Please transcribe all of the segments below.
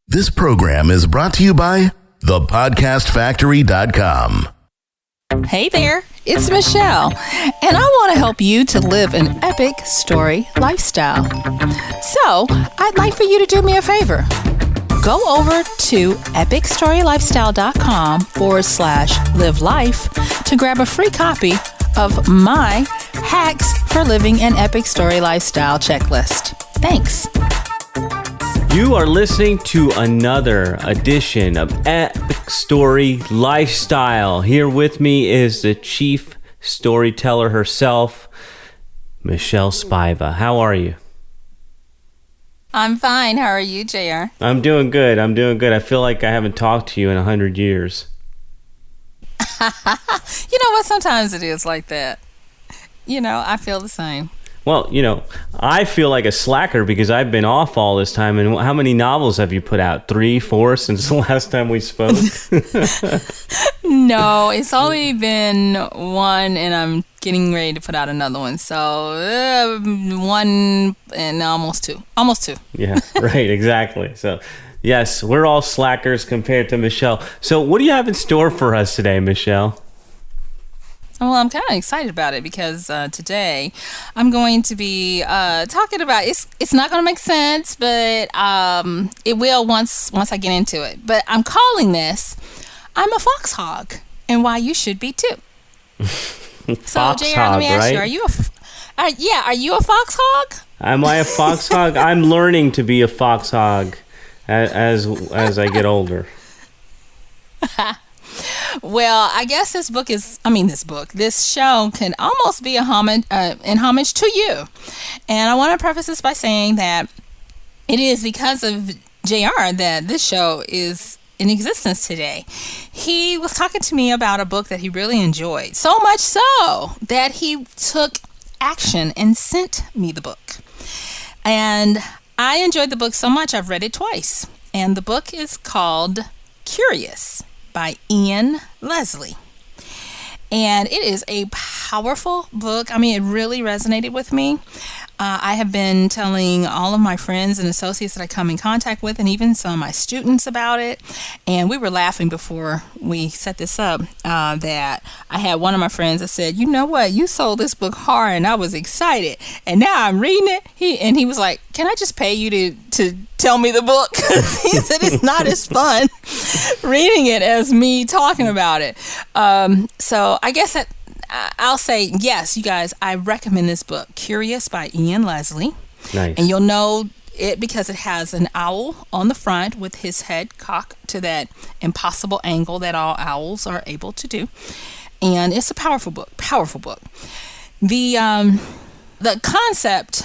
This program is brought to you by thepodcastfactory.com. Hey there, it's Michelle, and I want to help you to live an epic story lifestyle. So, I'd like for you to do me a favor. Go over to epicstorylifestyle.com/live life to grab a free copy of my Hacks for Living an Epic Story Lifestyle checklist. Thanks. You are listening to another edition of Epic Story Lifestyle. Here with me is the chief storyteller herself, Michelle Spiva. How are you? I'm fine. How are you, JR? I'm doing good. I feel like I haven't talked to you in 100 years. You know what? Sometimes it is like that. I feel the same. Well, I feel like a slacker because I've been off all this time. And how many novels have you put out? 3, 4 since the last time we spoke? No, it's only been one, and I'm getting ready to put out another one. So 1 and almost 2. Almost 2. Yeah, right, exactly. So, yes, we're all slackers compared to Michelle. So what do you have in store for us today, Michelle? Well, I'm kind of excited about it because today I'm going to be talking about it's not going to make sense, but it will once I get into it. But I'm calling this "I'm a Foxhog" and why you should be too. So, JR, let me ask you: Are you are you a foxhog? Am I a foxhog? I'm learning to be a foxhog as I get older. Well, I guess this show can almost be a homage to you. And I want to preface this by saying that it is because of JR that this show is in existence today. He was talking to me about a book that he really enjoyed, so much so that he took action and sent me the book. And I enjoyed the book so much, I've read it twice. And the book is called Curious by Ian Leslie. And it is a powerful book. I mean, it really resonated with me. I have been telling all of my friends and associates that I come in contact with, and even some of my students about it. And we were laughing before we set this up that I had one of my friends that said, "You know what? You sold this book hard, and I was excited. And now I'm reading it." He was like, "Can I just pay you to tell me the book?" He said it's not as fun reading it as me talking about it. So I guess that I'll say, yes, you guys, I recommend this book, Curious by Ian Leslie. Nice. And you'll know it because it has an owl on the front with his head cocked to that impossible angle that all owls are able to do. And it's a powerful book. The concept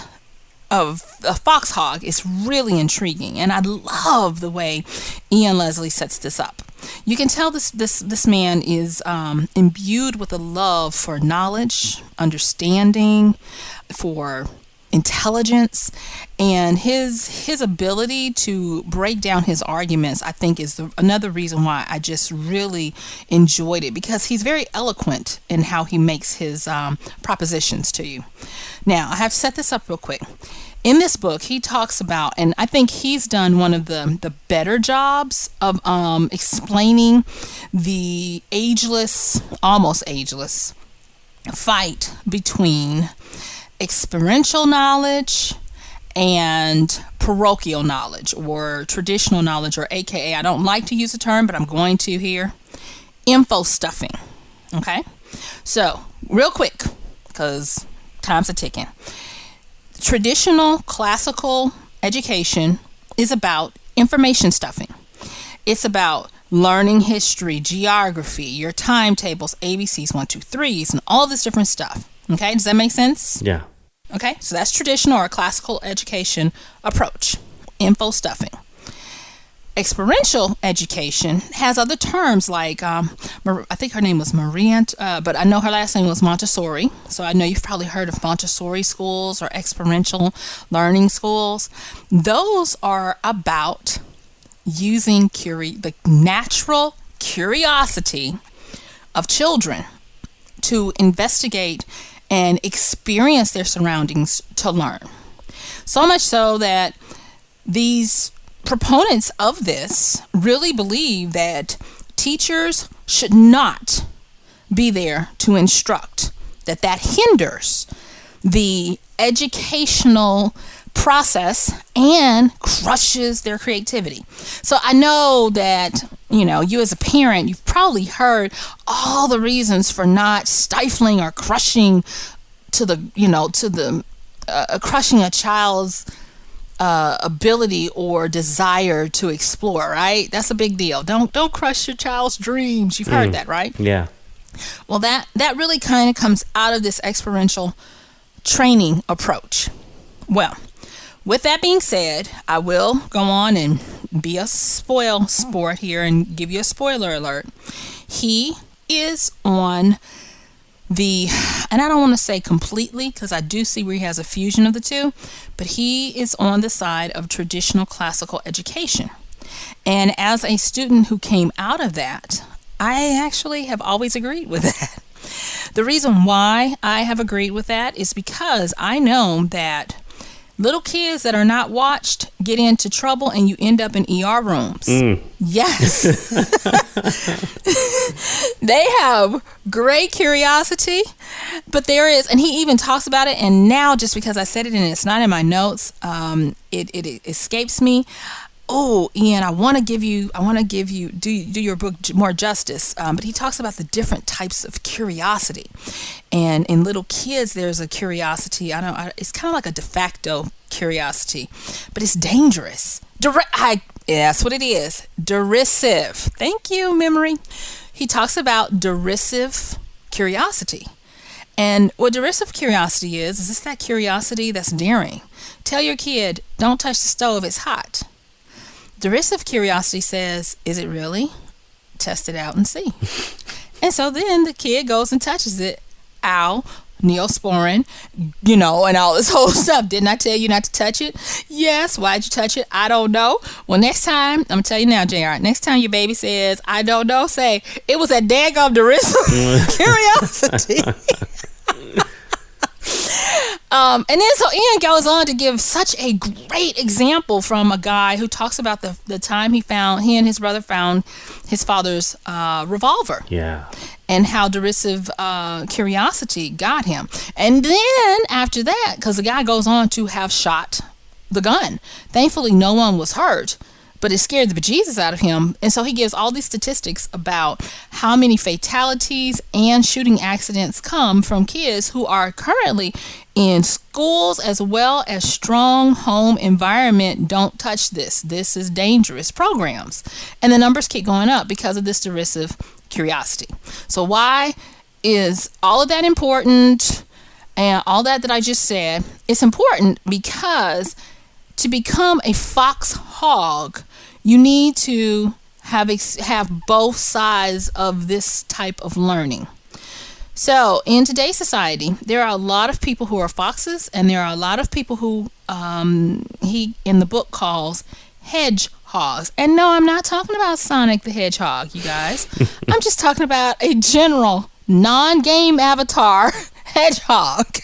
of a foxhog is really intriguing, and I love the way Ian Leslie sets this up. You can tell this man is imbued with a love for knowledge, understanding, for intelligence, and his ability to break down his arguments, I think, is another reason why I just really enjoyed it, because he's very eloquent in how he makes his propositions to you. Now, I have set this up real quick. In this book, he talks about, and I think he's done one of the better jobs of explaining the almost ageless fight between experiential knowledge and parochial knowledge, or traditional knowledge, or AKA, I don't like to use the term, but I'm going to here, info stuffing. Okay? So, real quick, because time's a ticking. Traditional classical education is about information stuffing. It's about learning history, geography, your timetables, ABCs, 1, 2, 3s, and all this different stuff. Okay, does that make sense? Yeah. Okay, so that's traditional or classical education approach, info stuffing. Experiential education has other terms like, I think her name was Marie, but I know her last name was Montessori. So I know you've probably heard of Montessori schools or experiential learning schools. Those are about using the natural curiosity of children to investigate and experience their surroundings to learn. So much so that these proponents of this really believe that teachers should not be there to instruct, that hinders the educational process and crushes their creativity. So I know that, you as a parent, you've probably heard all the reasons for not stifling or crushing crushing a child's ability or desire to explore, right? That's a big deal. Don't crush your child's dreams. You've heard that, right? Yeah. Well, that really kind of comes out of this experiential training approach. Well, with that being said, I will go on and be a spoil sport here and give you a spoiler alert. He is on and I don't want to say completely, because I do see where he has a fusion of the two, but he is on the side of traditional classical education. And as a student who came out of that, I actually have always agreed with that. The reason why I have agreed with that is because I know that little kids that are not watched get into trouble and you end up in ER rooms. Yes. They have great curiosity, but there is, and he even talks about it, and now just because I said it and it's not in my notes, it escapes me. Oh, Ian, I want to give you, do your book more justice. But he talks about the different types of curiosity. And in little kids, there's a curiosity. It's kind of like a de facto curiosity, but it's dangerous. That's what it is. Derisive. Thank you, memory. He talks about derisive curiosity. And what derisive curiosity is this that curiosity that's daring. Tell your kid, don't touch the stove, it's hot. Derisive curiosity says, is it really? Test it out and see. And so then the kid goes and touches it. Ow, Neosporin, and all this whole stuff. Didn't I tell you not to touch it? Yes. Why'd you touch it? I don't know. Well, next time, I'm going to tell you now, JR, next time your baby says, I don't know, say, it was a daggum derisive curiosity. And then so Ian goes on to give such a great example from a guy who talks about the time he and his brother found his father's revolver. Yeah. And how derisive curiosity got him. And then after that, because the guy goes on to have shot the gun. Thankfully, no one was hurt, but it scared the bejesus out of him. And so he gives all these statistics about how many fatalities and shooting accidents come from kids who are currently in schools as well as strong home environment. Don't touch this. This is dangerous programs. And the numbers keep going up because of this derisive curiosity. So why is all of that important? And all that I just said, it's important because to become a foxhog, you need to have both sides of this type of learning. So in today's society, there are a lot of people who are foxes, and there are a lot of people who he in the book calls hedgehogs. And no, I'm not talking about Sonic the Hedgehog, you guys. I'm just talking about a general non-game avatar hedgehog.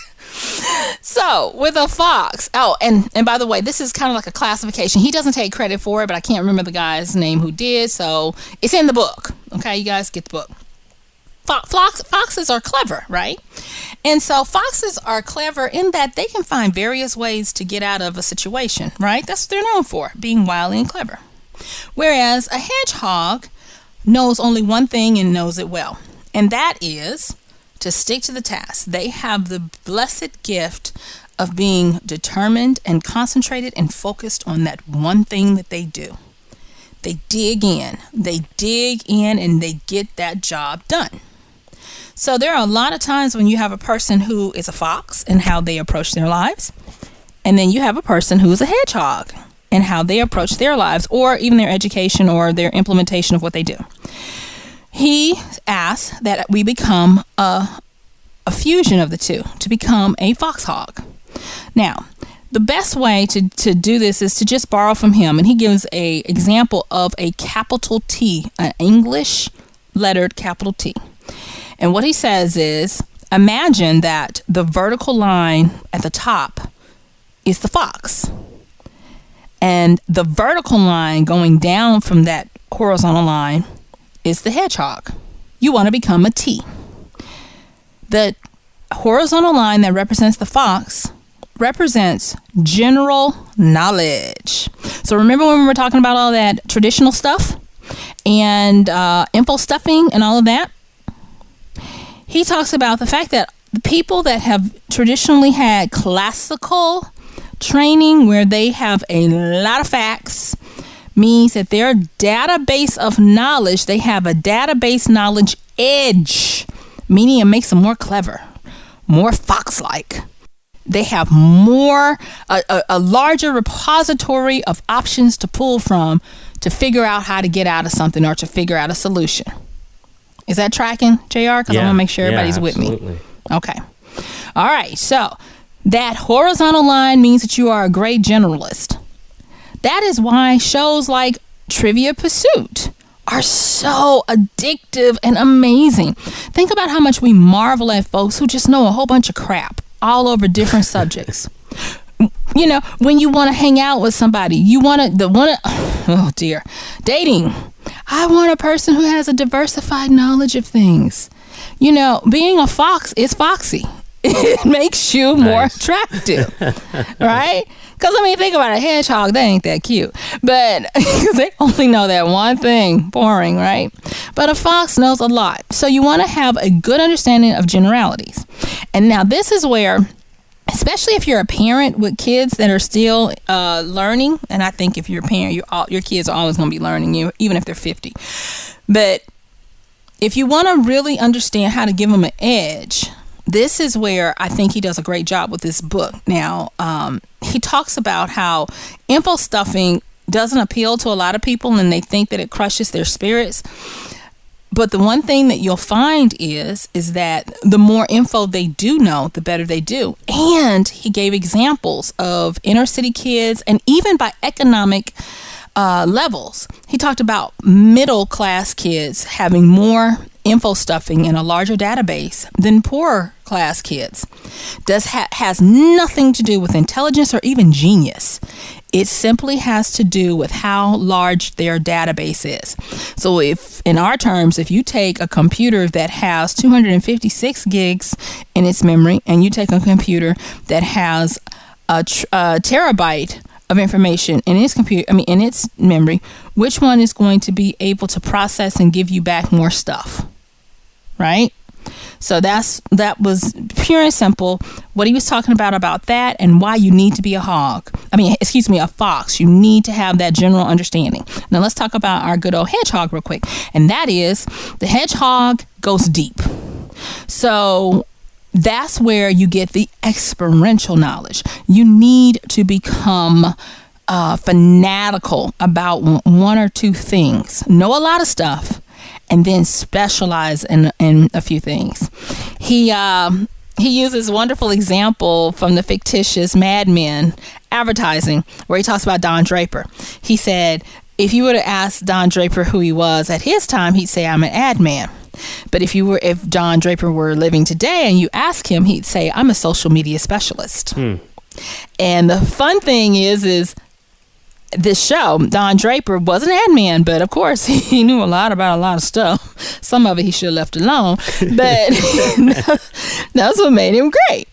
So with a fox, and by the way, this is kind of like a classification. He doesn't take credit for it, but I can't remember the guy's name who did, so it's in the book. Okay, you guys get the book. Foxes are clever, right? And so foxes are clever in that they can find various ways to get out of a situation, right? That's what they're known for, being wily and clever. Whereas a hedgehog knows only one thing and knows it well, and that is to stick to the task. They have the blessed gift of being determined and concentrated and focused on that one thing that they do. They dig in, and they get that job done. So there are a lot of times when you have a person who is a fox and how they approach their lives, and then you have a person who is a hedgehog and how they approach their lives, or even their education or their implementation of what they do. He asks that we become a fusion of the two, to become a foxhog. Now, the best way to do this is to just borrow from him, and he gives a example of a capital T, an English lettered capital T. And what he says is, imagine that the vertical line at the top is the fox, and the vertical line going down from that horizontal line is the hedgehog. You want to become a T. The horizontal line that represents the fox represents general knowledge. So remember when we were talking about all that traditional stuff and info stuffing and all of that? He talks about the fact that the people that have traditionally had classical training where they have a lot of facts means that their database of knowledge, they have a database knowledge edge, meaning it makes them more clever, more fox-like. They have a larger repository of options to pull from to figure out how to get out of something or to figure out a solution. Is that tracking, JR? Because I want to make sure everybody's with me. Okay. All right. So that horizontal line means that you are a great generalist. That is why shows like Trivia Pursuit are so addictive and amazing. Think about how much we marvel at folks who just know a whole bunch of crap all over different subjects. You know, when you want to hang out with somebody, you want to, dating. I want a person who has a diversified knowledge of things. You know, being a fox is foxy. It makes you more attractive, right? Because, I mean, think about a hedgehog. They ain't that cute. But they only know that one thing. Boring, right? But a fox knows a lot. So you want to have a good understanding of generalities. And now this is where, especially if you're a parent with kids that are still learning, and I think if you're a parent, your kids are always going to be learning, even if they're 50. But if you want to really understand how to give them an edge, this is where I think he does a great job with this book. Now, he talks about how info stuffing doesn't appeal to a lot of people and they think that it crushes their spirits. But the one thing that you'll find is that the more info they do know, the better they do. And he gave examples of inner city kids and even by economic levels. He talked about middle class kids having more info stuffing in a larger database than poorer class kids. Has nothing to do with intelligence or even genius. It simply has to do with how large their database is. So if, in our terms, if you take a computer that has 256 gigs in its memory and you take a computer that has a terabyte of information in its in its memory, which one is going to be able to process and give you back more stuff? Right? So that was pure and simple what he was talking about that and why you need to be a fox. You need to have that general understanding. Now let's talk about our good old hedgehog real quick. And that is, the hedgehog goes deep. So that's where you get the experiential knowledge. You need to become fanatical about one or two things. Know a lot of stuff. And then specialize in a few things. He uses a wonderful example from the fictitious Mad Men advertising where he talks about Don Draper. He said, if you were to ask Don Draper who he was at his time, he'd say, I'm an ad man. But if Don Draper were living today and you ask him, he'd say, I'm a social media specialist. And the fun thing is this show, Don Draper was an ad man, but of course he knew a lot about a lot of stuff. Some of it he should have left alone, but that's what made him great.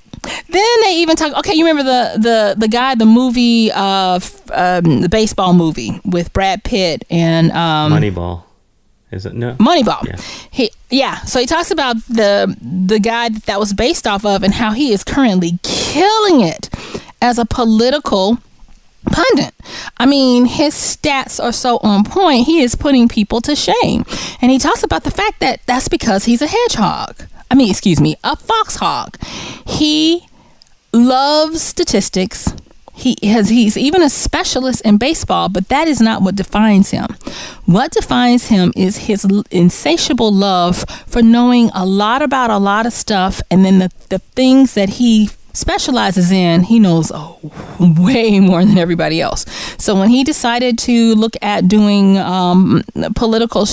Then they even talk. Okay, you remember the guy, the movie, the baseball movie with Brad Pitt and Moneyball. Is it no? Moneyball. Yeah. So he talks about the guy that was based off of and how he is currently killing it as a political pundit. I mean, his stats are so on point, he is putting people to shame. And he talks about the fact that that's because he's a hedgehog. A foxhog. He loves statistics. He's even a specialist in baseball, but that is not what defines him. What defines him is his insatiable love for knowing a lot about a lot of stuff, and then the things that he specializes in, he knows way more than everybody else. So when he decided to look at doing political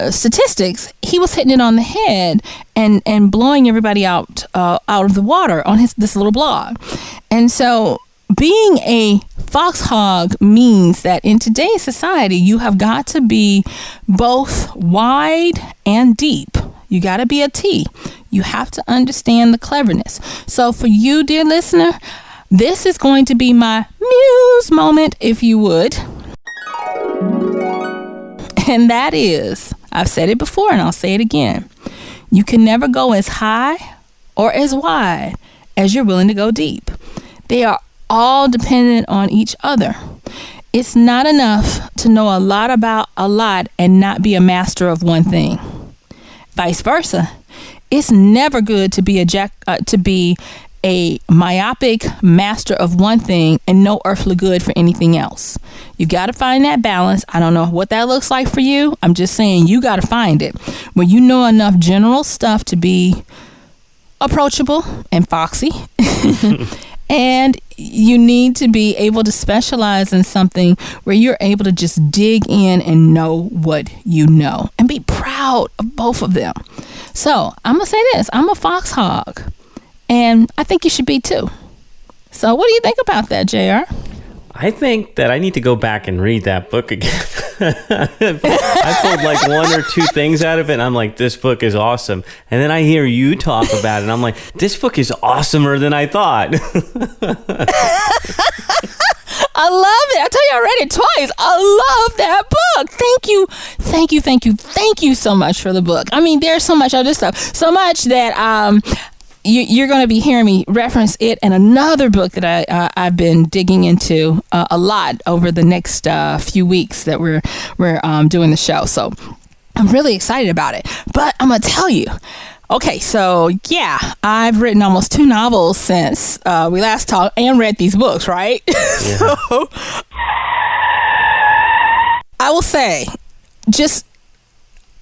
statistics, he was hitting it on the head and blowing everybody out of the water on this little blog. And so being a foxhog means that in today's society, you have got to be both wide and deep. You got to be a T. You have to understand the cleverness. So for you, dear listener, this is going to be my muse moment, if you would. And that is, I've said it before and I'll say it again. You can never go as high or as wide as you're willing to go deep. They are all dependent on each other. It's not enough to know a lot about a lot and not be a master of one thing. Vice versa. It's never good to be a myopic master of one thing and no earthly good for anything else. You got to find that balance. I don't know what that looks like for you. I'm just saying you got to find it where you know enough general stuff to be approachable and foxy. And you need to be able to specialize in something where you're able to just dig in and know what you know and be proud of both of them. So I'm going to say this. I'm a foxhog, and I think you should be too. So what do you think about that, JR? I think that I need to go back and read that book again. I pulled like one or two things out of it, and I'm like, this book is awesome. And then I hear you talk about it, and I'm like, this book is awesomer than I thought. I love it. I tell you, I read it twice. I love that book. Thank you so much for the book. I mean, there's so much other stuff. So much that you're going to be hearing me reference it and another book that I've been digging into a lot over the next few weeks that we're doing the show. So I'm really excited about it. But I'm going to tell you. Okay, so yeah, I've written almost 2 novels since we last talked and read these books, right? Yeah. So I will say, just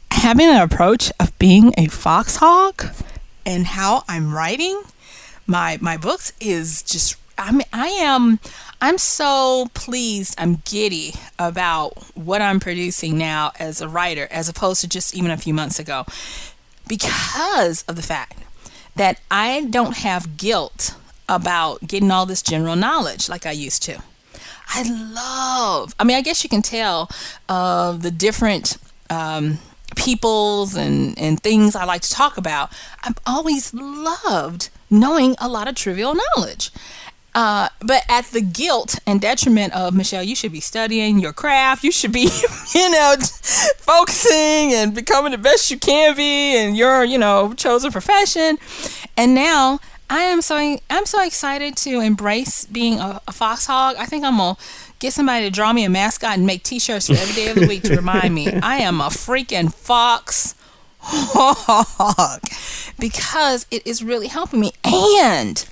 having an approach of being a foxhog and how I'm writing my books is just, I'm so pleased, I'm giddy about what I'm producing now as a writer, as opposed to just even a few months ago, because of the fact that I don't have guilt about getting all this general knowledge like I used to. I guess you can tell the different peoples and things I like to talk about. I've always loved knowing a lot of trivial knowledge. But at the guilt and detriment of, Michelle, you should be studying your craft. You should be, focusing and becoming the best you can be in your, chosen profession. And now I'm so excited to embrace being a foxhog. I think I'm going to get somebody to draw me a mascot and make t-shirts for every day of the week to remind me I am a freaking foxhog, because it is really helping me. And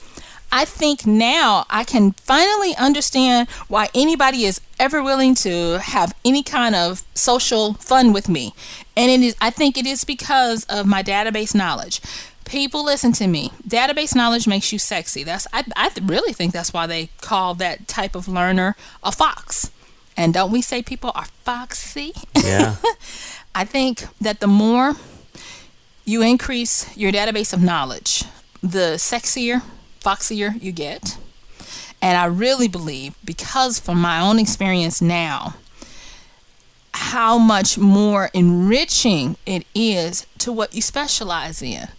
I think now I can finally understand why anybody is ever willing to have any kind of social fun with me. And I think it is because of my database knowledge. People, listen to me. Database knowledge makes you sexy. I really think that's why they call that type of learner a fox. And don't we say people are foxy? Yeah. I think that the more you increase your database of knowledge, the sexier, foxier you get. And I really believe, because from my own experience now, how much more enriching it is to what you specialize in.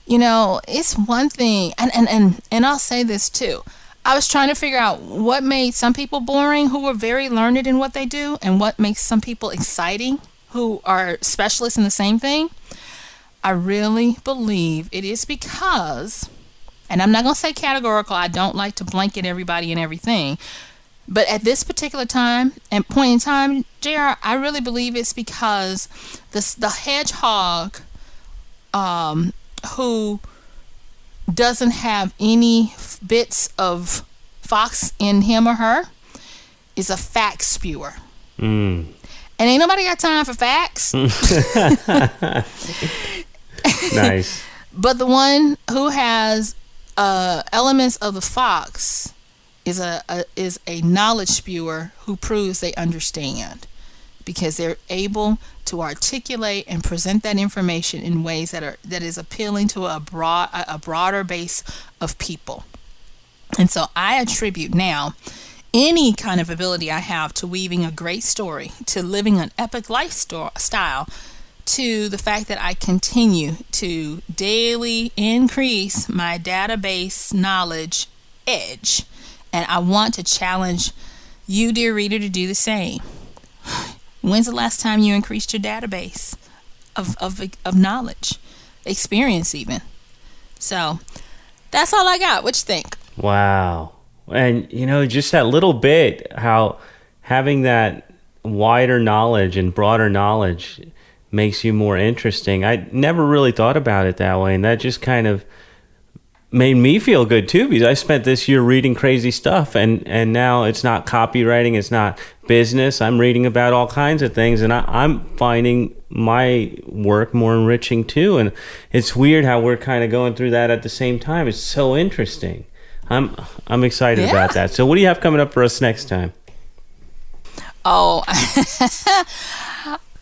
It's one thing, and I'll say this too. I was trying to figure out what made some people boring who were very learned in what they do, and what makes some people exciting who are specialists in the same thing. I really believe it is because, and I'm not going to say categorical, I don't like to blanket everybody and everything, but at this particular time and point in time, JR, I really believe it's because the hedgehog who doesn't have any bits of fox in him or her is a fact spewer. And ain't nobody got time for facts. Nice. But the one who has elements of the fox is a knowledge spewer who proves they understand, because they're able to articulate and present that information in ways that is appealing to a broader base of people. And so I attribute now any kind of ability I have to weaving a great story, to living an epic lifestyle, to the fact that I continue to daily increase my database knowledge edge. And I want to challenge you, dear reader, to do the same. When's the last time you increased your database of knowledge, experience even? So that's all I got. What you think? Wow. And, just that little bit, how having that wider knowledge and broader knowledge makes you more interesting. I never really thought about it that way. And that just kind of made me feel good too, because I spent this year reading crazy stuff, and now it's not copywriting, it's not business. I'm reading about all kinds of things, and I'm finding my work more enriching too. And it's weird how we're kind of going through that at the same time. It's so interesting. I'm excited about that. So what do you have coming up for us next time? Oh,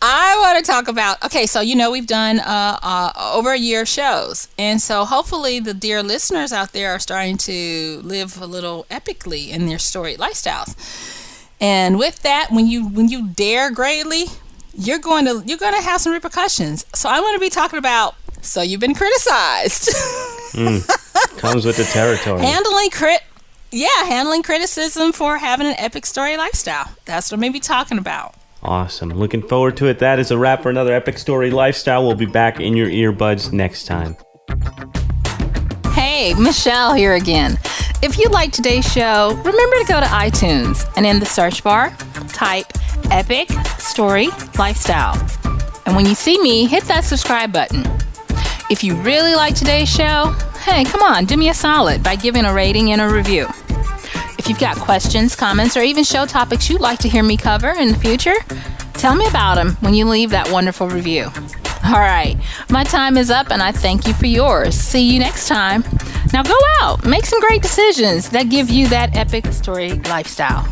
I want to talk about, so we've done over a year of shows, and so hopefully the dear listeners out there are starting to live a little epically in their storied lifestyles. And with that, when you dare greatly, you're going to have some repercussions. So I'm going to be talking about, so you've been criticized. Comes with the territory. Handling criticism for having an epic story lifestyle. That's what I'm going to be talking about. Awesome. Looking forward to it. That is a wrap for another Epic Story Lifestyle. We'll be back in your earbuds next time. Hey, Michelle here again. If you like today's show, remember to go to iTunes and in the search bar, type Epic Story Lifestyle. And when you see me, hit that subscribe button. If you really like today's show, hey, come on, do me a solid by giving a rating and a review. If you've got questions, comments, or even show topics you'd like to hear me cover in the future, tell me about them when you leave that wonderful review. All right, my time is up, and I thank you for yours. See you next time. Now go out, make some great decisions that give you that epic story lifestyle.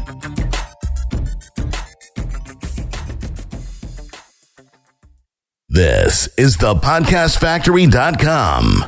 This is thepodcastfactory.com.